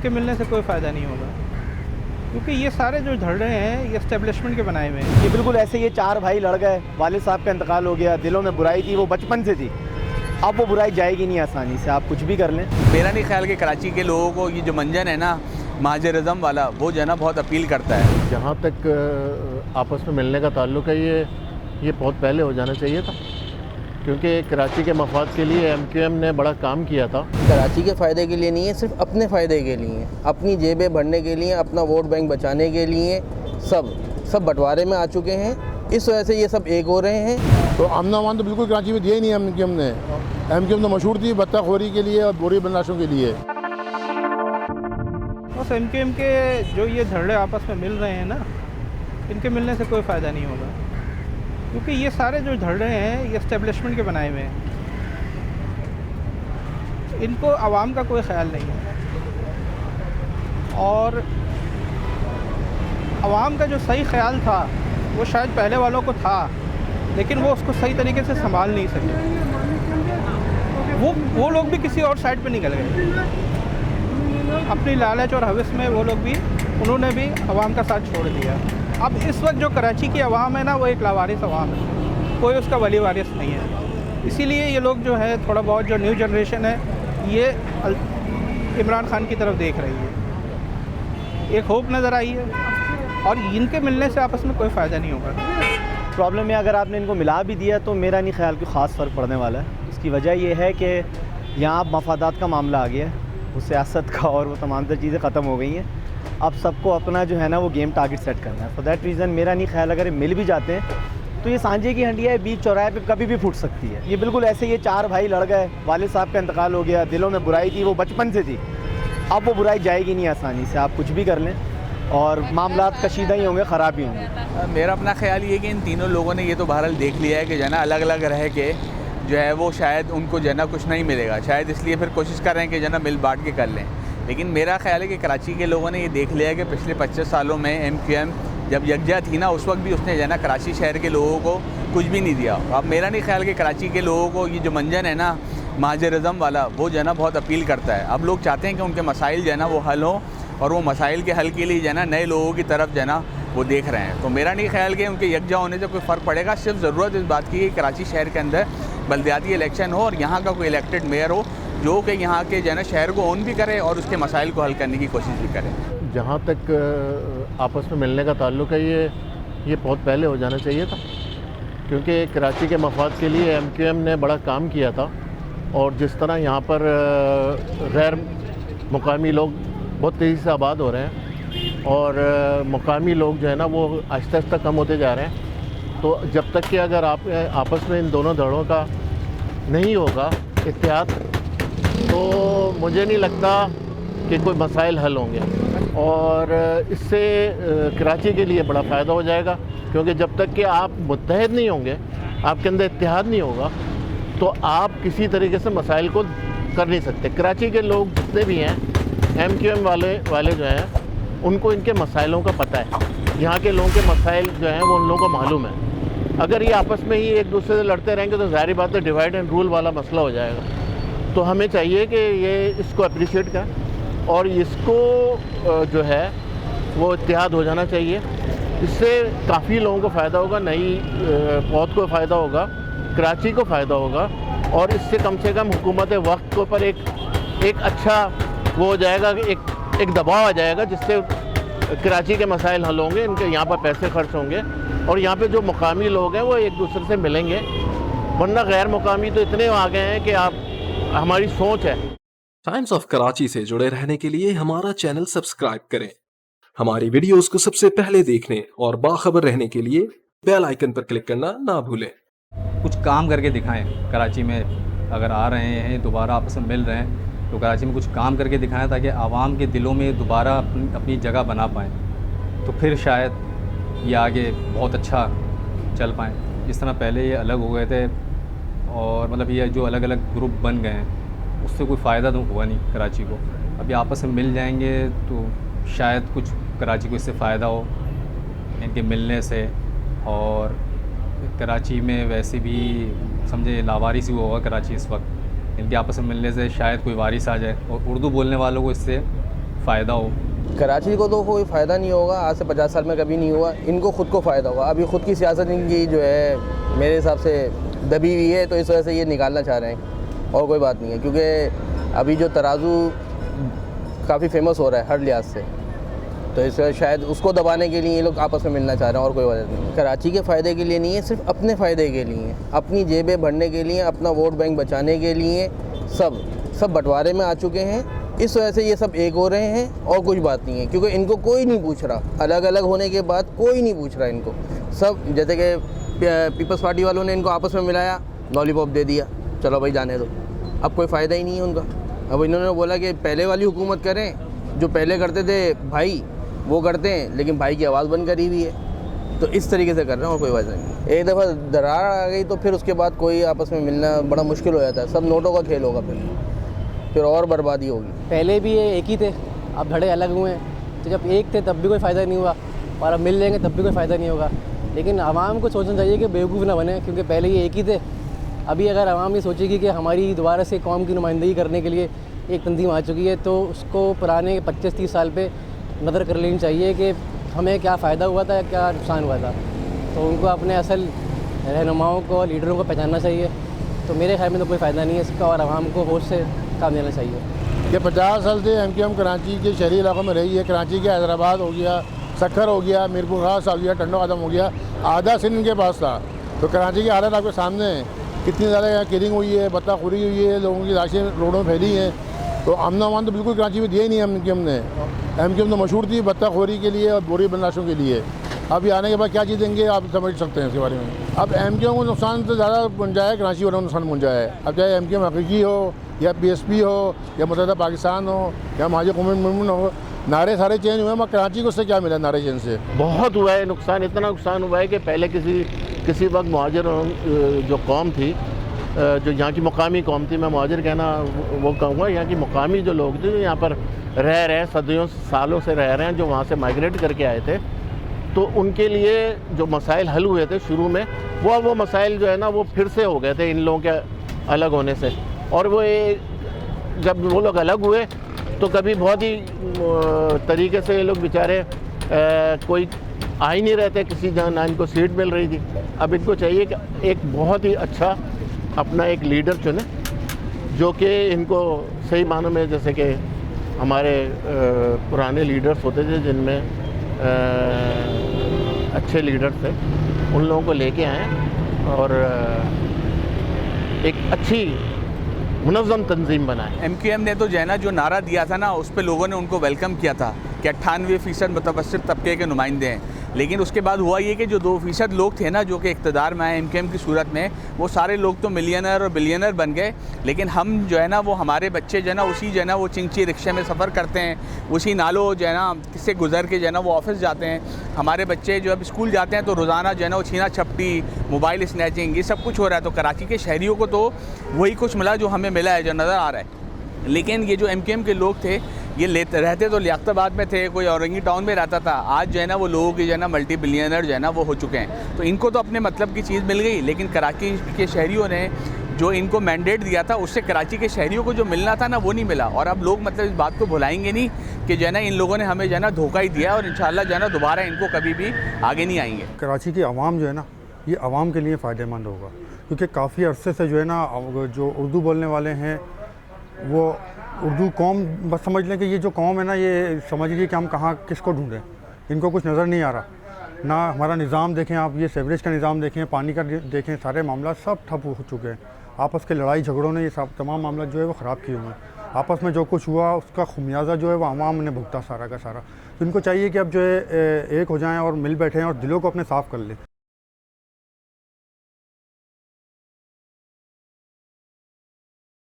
के मिलने से कोई फ़ायदा नहीं होगा, क्योंकि ये सारे जो झगड़े हैं ये एस्टेब्लिशमेंट के बनाए हुए हैं। ये बिल्कुल ऐसे ये चार भाई लड़ गए, वालिद साहब का इंतकाल हो गया, दिलों में बुराई थी, वो बचपन से थी। अब वो बुराई जाएगी नहीं आसानी से, आप कुछ भी कर लें। मेरा नहीं ख्याल कि कराची के लोगों को ये जो मंजन है ना महाजरिज़म वाला, वो जो है ना बहुत अपील करता है। जहाँ तक आपस में मिलने का ताल्लुक़ है, ये बहुत पहले हो जाना चाहिए था, क्योंकि कराची के मफाद के लिए MQM ने बड़ा काम किया था। कराची के फ़ायदे के लिए नहीं है, सिर्फ अपने फ़ायदे के लिए, अपनी जेबें भरने के लिए, अपना वोट बैंक बचाने के लिए सब बंटवारे में आ चुके हैं। इस वजह से ये सब एक हो रहे हैं। तो अमन अमान तो बिल्कुल कराची में दिया ही नहीं MQM ने। MQM तो मशहूर थी बत्ताखोरी के लिए और बोरी बदमाशों के लिए। बस MQM के जो ये झगड़े आपस में मिल रहे हैं ना, इनके मिलने से कोई फ़ायदा नहीं होगा, क्योंकि ये सारे जो झगड़े हैं ये एस्टेब्लिशमेंट के बनाए हुए हैं। इनको आवाम का कोई ख्याल नहीं है, और आवाम का जो सही ख्याल था वो शायद पहले वालों को था, लेकिन वो उसको सही तरीके से संभाल नहीं सके। वो लोग भी किसी और साइड पे निकल गए, अपनी लालच और हवस में वो लोग भी, उन्होंने भी आवाम का साथ छोड़ दिया। अब इस वक्त जो कराची की आवाम है ना, वो एक लावारिस आवाम है, कोई उसका वली वारिस नहीं है। इसीलिए ये लोग जो है थोड़ा बहुत जो न्यू जनरेशन है ये इमरान खान की तरफ देख रही है, एक होप नज़र आई है, और इनके मिलने से आपस में कोई फ़ायदा नहीं होगा। प्रॉब्लम है, अगर आपने इनको मिला भी दिया तो मेरा नहीं ख्याल कि ख़ास फ़र्क पड़ने वाला है। इसकी वजह यह है कि यहाँ मफादात का मामला आ गया है, वो सियासत का और वो तमाम तर चीज़ें ख़त्म हो गई हैं। अब सबको अपना जो है ना वो गेम टारगेट सेट करना है। फॉर दैट रीज़न मेरा नहीं ख्याल अगर ये मिल भी जाते हैं तो ये सांझे की हंडिया है, बीच चौराहे पे कभी भी फूट सकती है। ये बिल्कुल ऐसे ये चार भाई लड़ गए, वालिद साहब का इंतकाल हो गया, दिलों में बुराई थी, वो बचपन से थी। अब वो बुराई जाएगी नहीं आसानी से, आप कुछ भी कर लें और मामलात कशीदा ही होंगे, ख़राब ही होंगे। मेरा अपना ख्याल ये है कि इन तीनों लोगों ने ये तो बहरहाल देख लिया है कि जो है ना अलग अलग रह के जो है वो शायद उनको जो है ना कुछ नहीं मिलेगा, शायद इसलिए फिर कोशिश कर रहे हैं कि जो है ना मिल बांट के कर लें। लेकिन मेरा ख्याल है कि कराची के लोगों ने ये देख लिया है कि पिछले 25 सालों में MQM जब यकजा थी ना, उस वक्त भी उसने जो है ना कराची शहर के लोगों को कुछ भी नहीं दिया। अब मेरा नहीं ख्याल कि कराची के लोगों को ये जो मंजन है ना महाजरिज़म वाला, वो जो है ना बहुत अपील करता है। अब लोग चाहते हैं कि उनके मसाइल जो है ना वो हल हों, और वो मसाइल के हल के लिए जो है ना नए लोगों की तरफ जो है ना वो देख रहे हैं। तो मेरा नहीं ख्याल कि उनके यकजा होने से कोई फ़र्क पड़ेगा। सिर्फ ज़रूरत इस बात की कि कराची शहर के अंदर बल्दियाती इलेक्शन हो और यहाँ का कोई इलेक्टेड मेयर हो जो कि यहाँ के जो है ना शहर को ओन भी करे और उसके मसाइल को हल करने की कोशिश भी करे। जहाँ तक आपस में मिलने का ताल्लुक़ है, ये बहुत पहले हो जाना चाहिए था, क्योंकि कराची के मफाद के लिए MQM ने बड़ा काम किया था। और जिस तरह यहाँ पर गैर मुकामी लोग बहुत तेज़ी से आबाद हो रहे हैं और मुकामी लोग जो है ना वो आहिस्ता आहिस्ता कम होते जा रहे हैं, तो जब तक कि अगर आप आपस में इन दोनों धड़ों का नहीं होगा इत्तेहाद, तो मुझे नहीं लगता कि कोई मसाइल हल होंगे। और इससे कराची के लिए बड़ा फ़ायदा हो जाएगा, क्योंकि जब तक कि आप मुत्तहद नहीं होंगे, आपके अंदर इत्तेहाद नहीं होगा, तो आप किसी तरीके से मसाइल को कर नहीं सकते। कराची के लोग जितने भी हैं, MQM वाले जो हैं, उनको इनके मसाइलों का पता है। यहाँ के लोगों के मसाइल जो हैं वो उन लोगों को मालूम है। अगर ये आपस में ही एक दूसरे से लड़ते रहेंगे तो ज़ाहिर बात है डिवाइड एंड रूल वाला मसला हो जाएगा। तो हमें चाहिए कि ये इसको अप्रिशिएट करें और इसको जो है वो इत्तेहाद हो जाना चाहिए। इससे काफ़ी लोगों को फ़ायदा होगा, नई पौध को फ़ायदा होगा, कराची को फ़ायदा होगा, और इससे कम से कम हुकूमत वक्त के ऊपर एक अच्छा वो हो जाएगा, एक दबाव आ जाएगा, जिससे कराची के मसाइल हल होंगे, इनके यहाँ पर पैसे खर्च होंगे और यहाँ पे जो मुकामी लोग हैं वो एक दूसरे से मिलेंगे। वरना गैर मुकामी तो इतने आ गए हैं कि आप हमारी सोच है। टाइम्स ऑफ कराची से जुड़े रहने के लिए हमारा चैनल सब्सक्राइब करें। हमारी वीडियोस को सबसे पहले देखने और बाखबर रहने के लिए बेल आइकन पर क्लिक करना ना भूलें। कुछ काम करके दिखाएं। कराची में अगर आ रहे हैं, दोबारा आपस में मिल रहे हैं, तो कराची में कुछ काम करके दिखाएं ताकि आवाम के दिलों में दोबारा अपनी जगह बना पाएँ, तो फिर शायद ये आगे बहुत अच्छा चल पाएँ। जिस तरह पहले ये अलग हो गए थे और मतलब ये जो अलग अलग ग्रुप बन गए हैं, उससे कोई फ़ायदा तो हुआ नहीं कराची को। अभी आपस में मिल जाएंगे तो शायद कुछ कराची को इससे फ़ायदा हो इनके मिलने से। और कराची में वैसे भी समझे लावारिस ही होगा कराची इस वक्त, इनके आपस में मिलने से शायद कोई वारिस आ जाए और उर्दू बोलने वालों को इससे फ़ायदा हो। कराची को तो कोई फ़ायदा नहीं होगा, आज से 50 साल में कभी नहीं हुआ। इनको ख़ुद को फ़ायदा होगा। अभी ख़ुद की सियासत इनकी जो है मेरे हिसाब से दबी हुई है, तो इस वजह से ये निकालना चाह रहे हैं, और कोई बात नहीं है। क्योंकि अभी जो तराजू काफ़ी फेमस हो रहा है हर लिहाज से, तो इस वजह शायद उसको दबाने के लिए ये लोग आपस में मिलना चाह रहे हैं, और कोई वजह नहीं है। कराची के फ़ायदे के लिए नहीं है, सिर्फ अपने फ़ायदे के लिए, अपनी जेबें भरने के लिए, अपना वोट बैंक बचाने के लिए सब बंटवारे में आ चुके हैं। इस वजह से ये सब एक हो रहे हैं, और कुछ बात नहीं है। क्योंकि इनको कोई नहीं पूछ रहा, अलग अलग होने के बाद कोई नहीं पूछ रहा इनको। सब जैसे कि पीपल्स पार्टी वालों ने इनको आपस में मिलाया, लॉलीपॉप दे दिया, चलो भाई जाने दो, अब कोई फ़ायदा ही नहीं है उनका। अब इन्होंने बोला कि पहले वाली हुकूमत करें, जो पहले करते थे भाई वो करते हैं, लेकिन भाई की आवाज़ बंद करी हुई है, तो इस तरीके से कर रहे हैं, और कोई वजह नहीं। एक दफ़ा दरार आ गई तो फिर उसके बाद कोई आपस में मिलना बड़ा मुश्किल हो जाता है। सब नोटों का खेल होगा, फिर और बर्बादी होगी। पहले भी ये एक ही थे, अब धड़े अलग हुए हैं। तो जब एक थे तब भी कोई फ़ायदा नहीं हुआ, और अब मिल लेंगे तब भी कोई फ़ायदा नहीं होगा। लेकिन आवाम को सोचना चाहिए कि बेवकूफ़ ना बने, क्योंकि पहले ये एक ही थे। अभी अगर आवाम ये सोचेगी कि हमारी दोबारा से कौम की नुमाइंदगी करने के लिए एक तंजीम आ चुकी है, तो उसको पुराने 25-30 साल पे नज़र कर लेनी चाहिए कि हमें क्या फ़ायदा हुआ था या क्या नुकसान हुआ था। तो उनको अपने असल रहनुमाओं को, लीडरों को पहचानना चाहिए। तो मेरे ख्याल में तो कोई फ़ायदा नहीं है इसका, और आवाम को होश से काम लेना चाहिए। ये 50 साल से MQM कराची के शहरी इलाकों में रही है। कराची के हैदराबाद हो गया, सक्खर हो गया, मीरपुर खास हो गया, टंडो आदम हो गया, आधा सिंध इनके पास था। तो कराची की हालत आपके सामने है, कितनी ज़्यादा यहाँ किलिंग हुई है, बत्ताखोरी हुई है, लोगों की लाशें रोडों में फैली हैं। तो अमन अमान तो बिल्कुल कराची में दिया ही नहीं MQM ने। MQM तो मशहूर थी बत्ताखोरी के लिए और बोरी बंदाशों के लिए। अब ये आने के बाद क्या चीज़ देंगे आप समझ सकते हैं इसके बारे में। अब MQM को नुकसान तो ज़्यादा पहुंचा है, कराची वालों को नुकसान पहुंचा है। अब चाहे MQM हकीकी हो या PSP हो या मुत्तहिदा पाकिस्तान हो या माजी कौमी मुमकिन हो, नारे सारे चेंज हुए, मगर कराची को उससे क्या मिला नारे चेंज से? बहुत हुआ है नुकसान, इतना नुकसान हुआ है कि पहले किसी वक्त मुहाजिर जो कौम थी, जो यहाँ की मुकामी कौम थी, मैं मुहाजिर कहना वो कहूँगा, यहाँ की मुकामी जो लोग थे जो यहाँ पर रह रहे हैं, सदियों सालों से रह रहे हैं, जो वहाँ से माइग्रेट करके आए थे, तो उनके लिए जो मसाइल हल हुए थे शुरू में, वो मसाइल जो है ना वो फिर से हो गए थे इन लोगों के अलग होने से। और वो जब वो लोग अलग हुए तो कभी बहुत ही तरीके से ये लोग बेचारे कोई आ ही नहीं रहते किसी जगह, ना इनको सीट मिल रही थी। अब इनको चाहिए कि एक बहुत ही अच्छा अपना एक लीडर चुने, जो कि इनको सही मानों में, जैसे कि हमारे पुराने लीडर्स होते थे जिनमें अच्छे लीडर थे, उन लोगों को लेके आएँ और एक अच्छी मुनज़्ज़म तंजीम बनाए। MQM ने तो जो है ना जो नारा दिया था ना, उस पर लोगों ने उनको वेलकम किया था कि 98% मुतवस्सित तबके के नुमाइंदे हैं। लेकिन उसके बाद हुआ ये कि जो 2% लोग थे ना जो कि इक़्तिदार में आए MQM की सूरत में, वो सारे लोग तो मिलियनर और बिलियनर बन गए। लेकिन हम जो है ना वो हमारे बच्चे जो है ना उसी जो है ना वो चिंची रिक्शे में सफ़र करते हैं, उसी नालों जो है ना किससे गुजर के जो है ना वो ऑफिस जाते हैं। हमारे बच्चे जो अब स्कूल जाते हैं तो रोज़ाना जो है ना वो छीना छपटी, मोबाइल स्नैचिंग, ये सब कुछ हो रहा है। तो कराची के शहरियों को तो वही कुछ मिला जो हमें मिला है, जो नज़र आ रहा है। लेकिन ये जो MQM के लोग थे ये रहते तो लियाकताबाद में थे, कोई औरंगी टाउन में रहता था, आज जो है ना वो लोगों की जो है ना मल्टी बिलियनर जो है ना वो हो चुके हैं। तो इनको तो अपने मतलब की चीज़ मिल गई, लेकिन कराची के शहरियों ने जो इनको मैंडेट दिया था उससे कराची के शहरियों को जो मिलना था ना वो नहीं मिला। और अब लोग मतलब इस बात को भुलाएंगे नहीं कि जो है ना इन लोगों ने हमें जो है ना धोखा ही दिया, और इंशाल्लाह जो है ना दोबारा इनको कभी भी आगे नहीं आएंगे। कराची की आवाम जो है ना ये आवाम के लिए फ़ायदेमंद होगा, क्योंकि काफ़ी अरसे से जो है ना जो उर्दू बोलने वाले हैं वो उर्दू कौम, बस समझ लें कि ये जो कौम है ना ये समझ लीजिए कि हम कहाँ किसको ढूंढें, इनको कुछ नज़र नहीं आ रहा। ना हमारा निज़ाम देखें आप, ये सेवरेज का निज़ाम देखें, पानी का देखें, सारे मामला सब ठप हो चुके हैं। आपस के लड़ाई झगड़ों ने ये सब तमाम मामला जो है वो ख़राब किए हुए हैं। आपस में जो कुछ हुआ उसका खुमियाजा जो है वो आवाम ने भुगता सारा का सारा। तो इनको चाहिए कि अब जो है एक हो जाएँ और मिल बैठें और दिलों को अपने साफ़ कर लें।